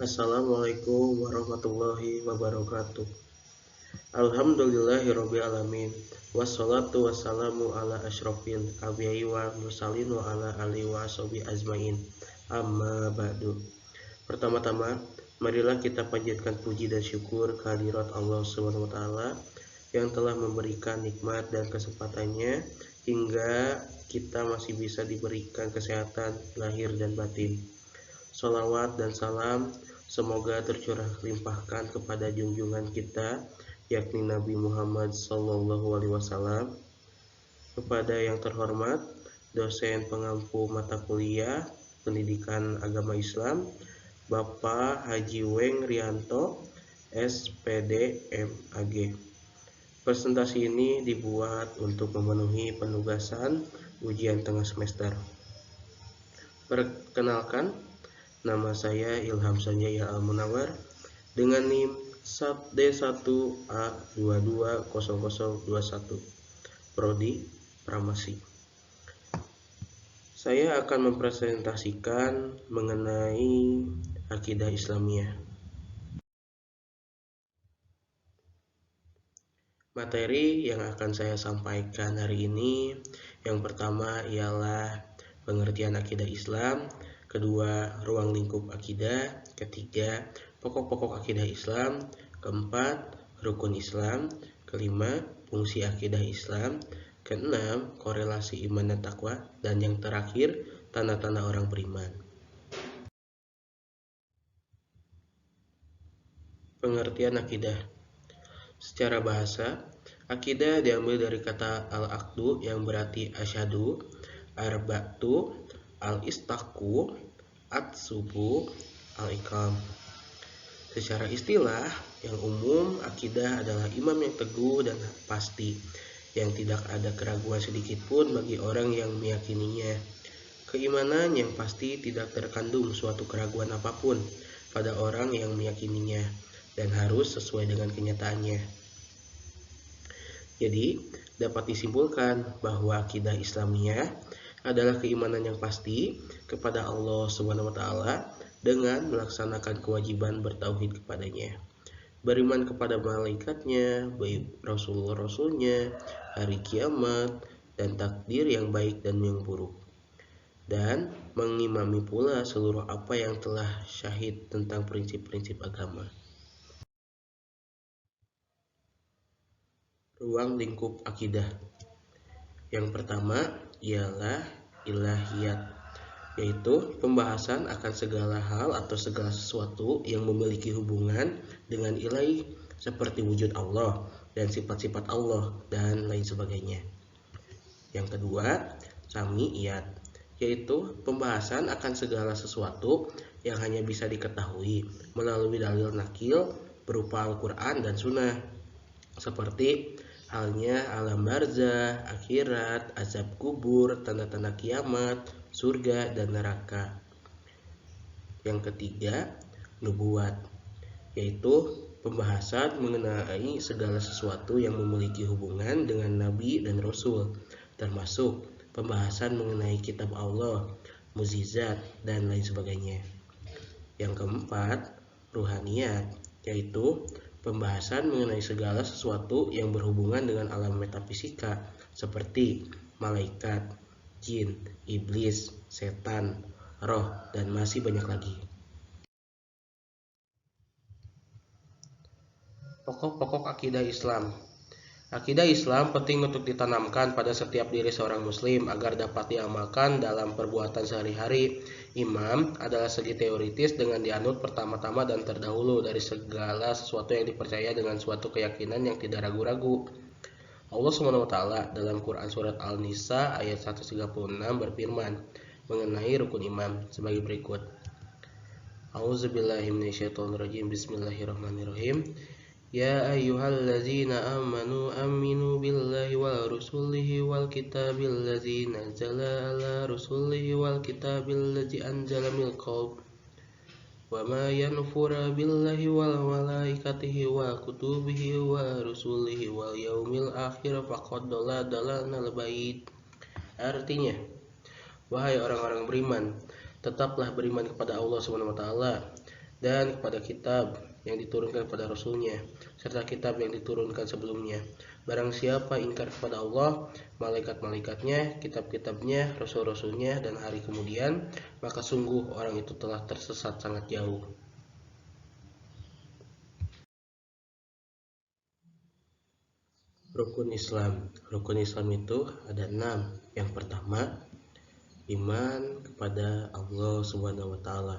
Assalamualaikum warahmatullahi wabarakatuh. Alhamdulillahirabbil alamin. Wassalatu wassalamu ala asyrofil anbiya'i wal mursalin wa ala alihi wa sahbihi ajmain. Amma ba'du. Pertama-tama, marilah kita panjatkan puji dan syukur kehadirat Allah Subhanahu wa taala yang telah memberikan nikmat dan kesempatannya hingga kita masih bisa diberikan kesehatan lahir dan batin. Salawat dan salam semoga tercurah limpahkan kepada junjungan kita, yakni Nabi Muhammad SAW, kepada yang terhormat dosen pengampu mata kuliah Pendidikan Agama Islam, Bapak Haji Weng Rianto, SPD MAG. Presentasi ini dibuat untuk memenuhi penugasan ujian tengah semester. Perkenalkan, nama saya Ilham Sanjaya Al-Munawar dengan NIM D1A220021, Prodi Farmasi. Saya akan mempresentasikan mengenai akidah Islamiyah. Materi yang akan saya sampaikan hari ini, yang pertama ialah pengertian akidah Islam, kedua ruang lingkup akidah, ketiga pokok-pokok akidah Islam, keempat rukun Islam, kelima fungsi akidah Islam, keenam korelasi iman dan takwa, dan yang terakhir tanda-tanda orang beriman. Pengertian akidah. Secara bahasa, akidah diambil dari kata al-aqdu yang berarti asyhadu, arba'tu, al-istaqu, at-subu, al-iqam. Secara istilah yang umum, akidah adalah iman yang teguh dan pasti, yang tidak ada keraguan sedikit pun bagi orang yang meyakininya. Keimanan yang pasti tidak terkandung suatu keraguan apapun pada orang yang meyakininya, dan harus sesuai dengan kenyataannya. Jadi, dapat disimpulkan bahwa akidah Islamiyah adalah keimanan yang pasti kepada Allah Subhanahu wa taala dengan melaksanakan kewajiban bertauhid kepadanya, beriman kepada malaikatnya, baik rasul-rasulnya, hari kiamat, dan takdir yang baik dan yang buruk, dan mengimami pula seluruh apa yang telah syahid tentang prinsip-prinsip agama. Ruang lingkup akidah. Yang pertama ialah ilahiyat, yaitu pembahasan akan segala hal atau segala sesuatu yang memiliki hubungan dengan ilahi, seperti wujud Allah dan sifat-sifat Allah dan lain sebagainya. Yang kedua, samiyat, yaitu pembahasan akan segala sesuatu yang hanya bisa diketahui melalui dalil nakil berupa Al-Quran dan Sunnah, seperti halnya alam barzah, akhirat, azab kubur, tanda-tanda kiamat, surga, dan neraka. Yang ketiga, nubuat, yaitu pembahasan mengenai segala sesuatu yang memiliki hubungan dengan Nabi dan Rasul, termasuk pembahasan mengenai kitab Allah, mukjizat, dan lain sebagainya. Yang keempat, ruhaniyat, yaitu pembahasan mengenai segala sesuatu yang berhubungan dengan alam metafisika, seperti malaikat, jin, iblis, setan, roh, dan masih banyak lagi. Pokok-pokok akidah Islam. Akidah Islam penting untuk ditanamkan pada setiap diri seorang muslim agar dapat diamalkan dalam perbuatan sehari-hari. Imam adalah segi teoritis dengan dianut pertama-tama dan terdahulu dari segala sesuatu yang dipercaya dengan suatu keyakinan yang tidak ragu-ragu. Allah SWT dalam Quran Surat Al-Nisa ayat 136 berfirman mengenai rukun imam sebagai berikut. A'udzubillahiminasyaitonirrajim. Bismillahirrahmanirrahim. Ya ayyuhallazina amanu aminu billahi wa rusulihi wal kitabil ladzi nazzala ala rusulihi wal kitabil ladzi anzala min qabl wa ma yanfura billahi wal malaikatihi wa kutubihi wa rusulihi wal yaumil akhir faqad dhalla dalalal ba'id. Artinya, wahai orang-orang beriman, tetaplah beriman kepada Allah SWT dan kepada kitab yang diturunkan kepada Rasulnya, serta kitab yang diturunkan sebelumnya. Barang siapa ingkar kepada Allah, malaikat-malaikatnya, kitab-kitabnya, rasul-rasulnya, dan hari kemudian, maka sungguh orang itu telah tersesat sangat jauh. Rukun Islam. Rukun Islam itu ada 6. Yang pertama, iman kepada Allah Subhanahu wa taala.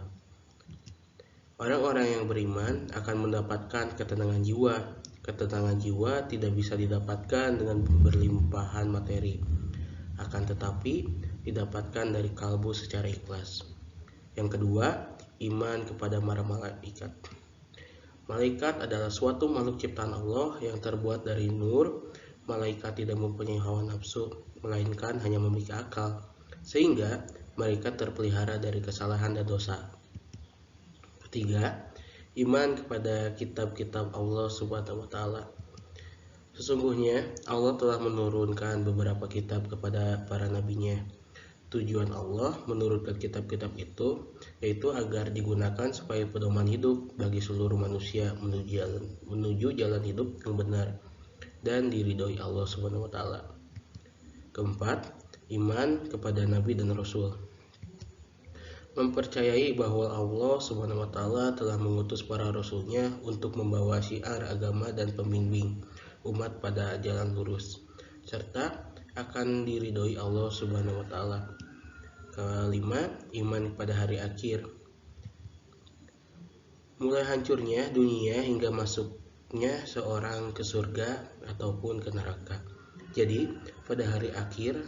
Orang-orang yang beriman akan mendapatkan ketenangan jiwa. Ketenangan jiwa tidak bisa didapatkan dengan berlimpahan materi, akan tetapi didapatkan dari kalbu secara ikhlas. Yang kedua, iman kepada para malaikat. Malaikat adalah suatu makhluk ciptaan Allah yang terbuat dari nur. Malaikat tidak mempunyai hawa nafsu, melainkan hanya memiliki akal, sehingga mereka terpelihara dari kesalahan dan dosa. Ketiga, iman kepada kitab-kitab Allah Subhanahu wa taala. Sesungguhnya Allah telah menurunkan beberapa kitab kepada para nabinya. Tujuan Allah menurunkan kitab-kitab itu yaitu agar digunakan sebagai pedoman hidup bagi seluruh manusia menuju jalan hidup yang benar dan diridhoi Allah Subhanahu wa taala. Keempat, iman kepada nabi dan rasul. Mempercayai bahwa Allah Subhanahu wa taala telah mengutus para rasulnya untuk membawa syiar agama dan pembimbing umat pada jalan lurus, serta akan diridhoi Allah Subhanahu wa taala. Kelima, iman pada hari akhir. Mulai hancurnya dunia hingga masuknya seorang ke surga ataupun ke neraka. Jadi, pada hari akhir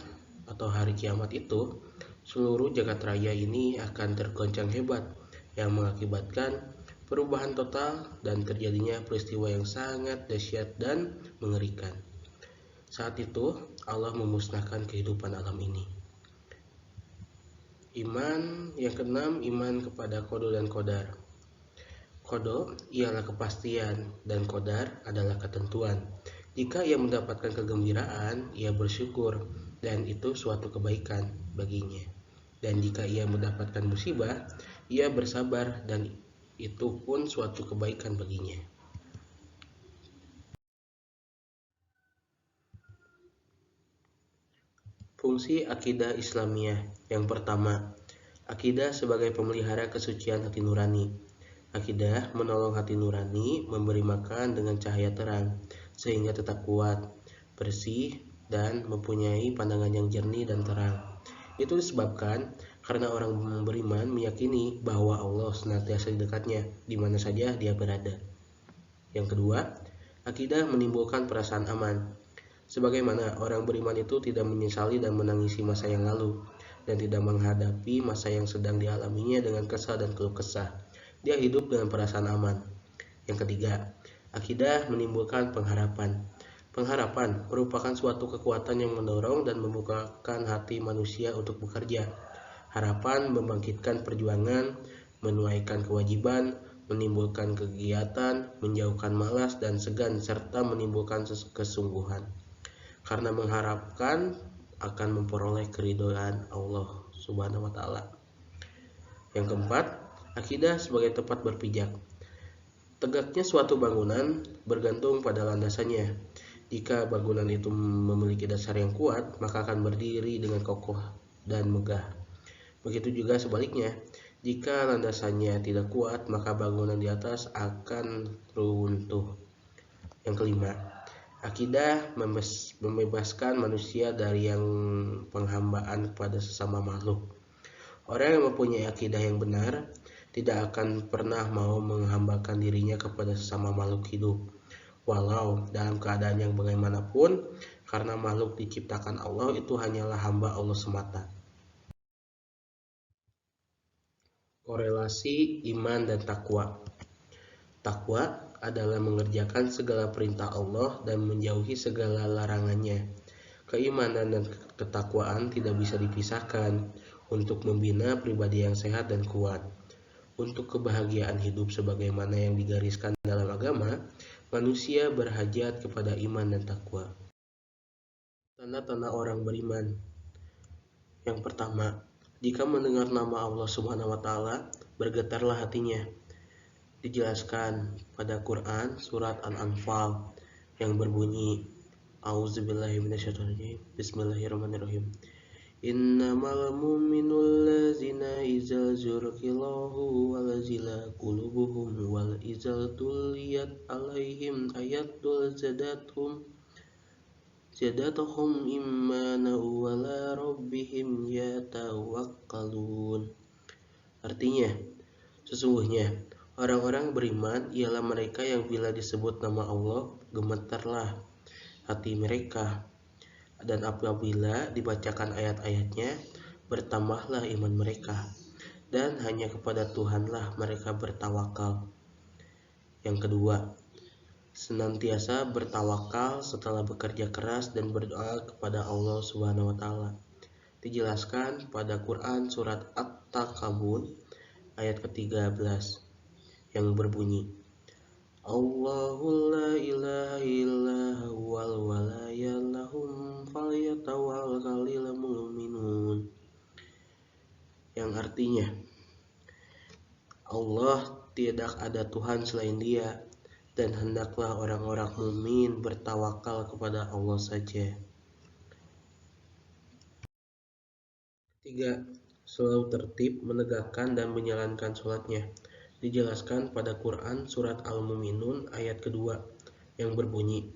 atau hari kiamat itu, seluruh jagat raya ini akan tergoncang hebat yang mengakibatkan perubahan total dan terjadinya peristiwa yang sangat dahsyat dan mengerikan. Saat itu Allah memusnahkan kehidupan alam ini. Iman yang keenam, iman kepada qada dan qadar. Qada ialah kepastian dan qadar adalah ketentuan. Jika ia mendapatkan kegembiraan, ia bersyukur dan itu suatu kebaikan baginya. Dan jika ia mendapatkan musibah, ia bersabar dan itu pun suatu kebaikan baginya. Fungsi akidah Islamiyah. Yang pertama, akidah sebagai pemelihara kesucian hati nurani. Akidah menolong hati nurani memberi makan dengan cahaya terang, sehingga tetap kuat, bersih, dan mempunyai pandangan yang jernih dan terang. Itu disebabkan karena orang beriman meyakini bahwa Allah senantiasa di dekatnya, di mana saja dia berada. Yang kedua, akidah menimbulkan perasaan aman. Sebagaimana orang beriman itu tidak menyesali dan menangisi masa yang lalu, dan tidak menghadapi masa yang sedang dialaminya dengan kesal dan keluh kesah. Dia hidup dengan perasaan aman. Yang ketiga, akidah menimbulkan pengharapan. Pengharapan merupakan suatu kekuatan yang mendorong dan membukakan hati manusia untuk bekerja. Harapan membangkitkan perjuangan, menunaikan kewajiban, menimbulkan kegiatan, menjauhkan malas dan segan, serta menimbulkan kesungguhan. Karena mengharapkan akan memperoleh keridhaan Allah Subhanahu wa taala. Yang keempat, akidah sebagai tempat berpijak. Tegaknya suatu bangunan bergantung pada landasannya. Jika bangunan itu memiliki dasar yang kuat, maka akan berdiri dengan kokoh dan megah. Begitu juga sebaliknya, jika landasannya tidak kuat, maka bangunan di atas akan runtuh. Yang kelima, akidah membebaskan manusia dari yang penghambaan kepada sesama makhluk. Orang yang mempunyai akidah yang benar tidak akan pernah mau menghambakan dirinya kepada sesama makhluk hidup, walau dalam keadaan yang bagaimanapun, karena makhluk diciptakan Allah itu hanyalah hamba Allah semata. Korelasi iman dan takwa. Takwa adalah mengerjakan segala perintah Allah dan menjauhi segala larangannya. Keimanan dan ketakwaan tidak bisa dipisahkan untuk membina pribadi yang sehat dan kuat. Untuk kebahagiaan hidup sebagaimana yang digariskan dalam agama, manusia berhajat kepada iman dan takwa. Tanda-tanda orang beriman. Yang pertama, jika mendengar nama Allah Subhanahu wa taala, bergetarlah hatinya. Dijelaskan pada Quran surat Al-Anfal yang berbunyi A'udzubillahiminasyaitonirrajim. Bismillahirrahmanirrahim. Innamal mu'minul ladzina iza dzukirallahu walazilat qulubuhum wal iza tuliyat alaihim ayatul zadatuhum immana wa ala rabbihim yatawakkalun. Artinya, sesungguhnya orang-orang beriman ialah mereka yang bila disebut nama Allah gemetarlah hati mereka, dan apabila dibacakan ayat-ayatnya bertambahlah iman mereka, dan hanya kepada Tuhanlah mereka bertawakal. Yang kedua, senantiasa bertawakal setelah bekerja keras dan berdoa kepada Allah Subhanahu wa taala. Dijelaskan pada Quran surat At-Takabun ayat ke-13 yang berbunyi Allahu la ilaha illa huwal walayallahum falyatawakkalul mu'minun, yang artinya Allah tidak ada Tuhan selain Dia, dan hendaklah orang-orang mukmin bertawakal kepada Allah saja. Ketiga, selalu tertib menegakkan dan menjalankan sholatnya. Dijelaskan pada Quran surat Al-Mu'minun ayat kedua yang berbunyi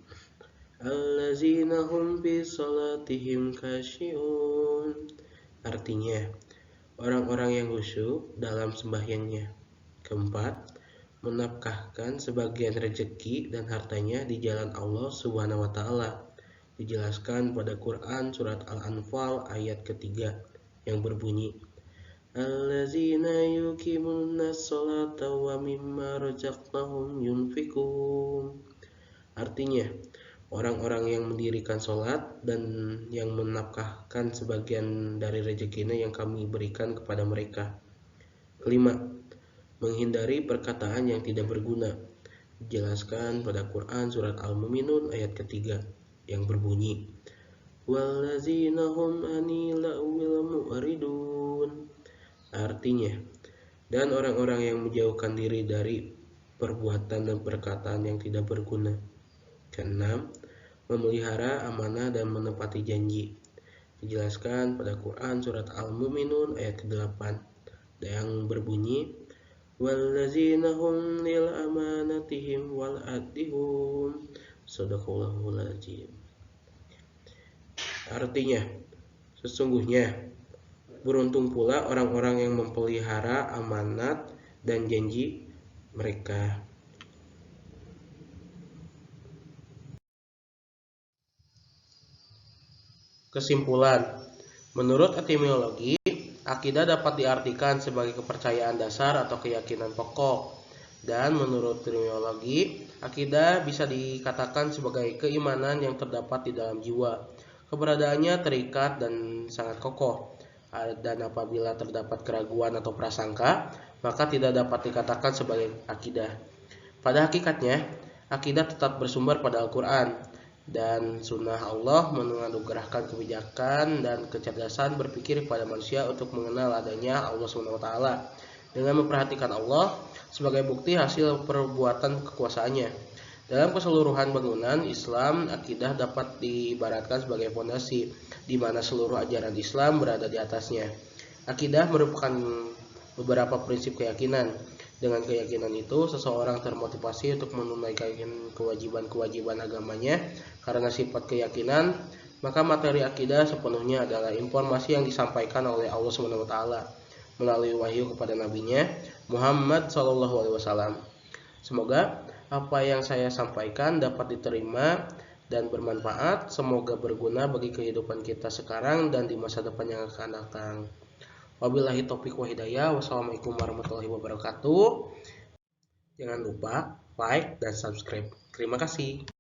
Allazina hum fi sholatihim khashi'un. Artinya, orang-orang yang khusyuk dalam sembahyangnya. Keempat, menafkahkan sebagian rezeki dan hartanya di jalan Allah Subhanahu wa taala. Dijelaskan pada Quran surat Al-Anfal ayat ketiga yang berbunyi Allazina yuqimuna sholata wa mimma razaqnahum yunfikun. Artinya, orang-orang yang mendirikan sholat dan yang menafkahkan sebagian dari rezekinya yang kami berikan kepada mereka. Kelima, menghindari perkataan yang tidak berguna. Dijelaskan pada Quran surat Al-Mu'minun ayat ketiga yang berbunyi Wallazina hum anil lagwi mu'ridun. Artinya, dan orang-orang yang menjauhkan diri dari perbuatan dan perkataan yang tidak berguna. Keenam, memelihara amanah dan menepati janji. Dijelaskan pada Quran surat Al-Mu'minun ayat ke-8 yang berbunyi Wallazina hum lil amanatihim wal ahdihum shadaqallahul azim. Artinya, sesungguhnya beruntung pula orang-orang yang memelihara amanat dan janji mereka. Kesimpulan, menurut etimologi, akidah dapat diartikan sebagai kepercayaan dasar atau keyakinan pokok. Dan menurut terminologi, akidah bisa dikatakan sebagai keimanan yang terdapat di dalam jiwa. Keberadaannya terikat dan sangat kokoh. Dan apabila terdapat keraguan atau prasangka, maka tidak dapat dikatakan sebagai akidah. Pada hakikatnya, akidah tetap bersumber pada Al-Quran dan sunnah Allah menganugerahkan kebijakan dan kecerdasan berpikir kepada manusia untuk mengenal adanya Allah SWT dengan memperhatikan Allah sebagai bukti hasil perbuatan kekuasaannya. Dalam keseluruhan bangunan Islam, akidah dapat diibaratkan sebagai fondasi di mana seluruh ajaran Islam berada di atasnya. Akidah merupakan beberapa prinsip keyakinan. Dengan keyakinan itu, seseorang termotivasi untuk menunaikan kewajiban-kewajiban agamanya. Karena sifat keyakinan, maka materi akidah sepenuhnya adalah informasi yang disampaikan oleh Allah SWT melalui wahyu kepada nabinya Muhammad SAW. Semoga apa yang saya sampaikan dapat diterima dan bermanfaat. Semoga berguna bagi kehidupan kita sekarang dan di masa depan yang akan datang. Wabillahi taufiq wa hidayah. Wassalamualaikum warahmatullahi wabarakatuh. Jangan lupa like dan subscribe. Terima kasih.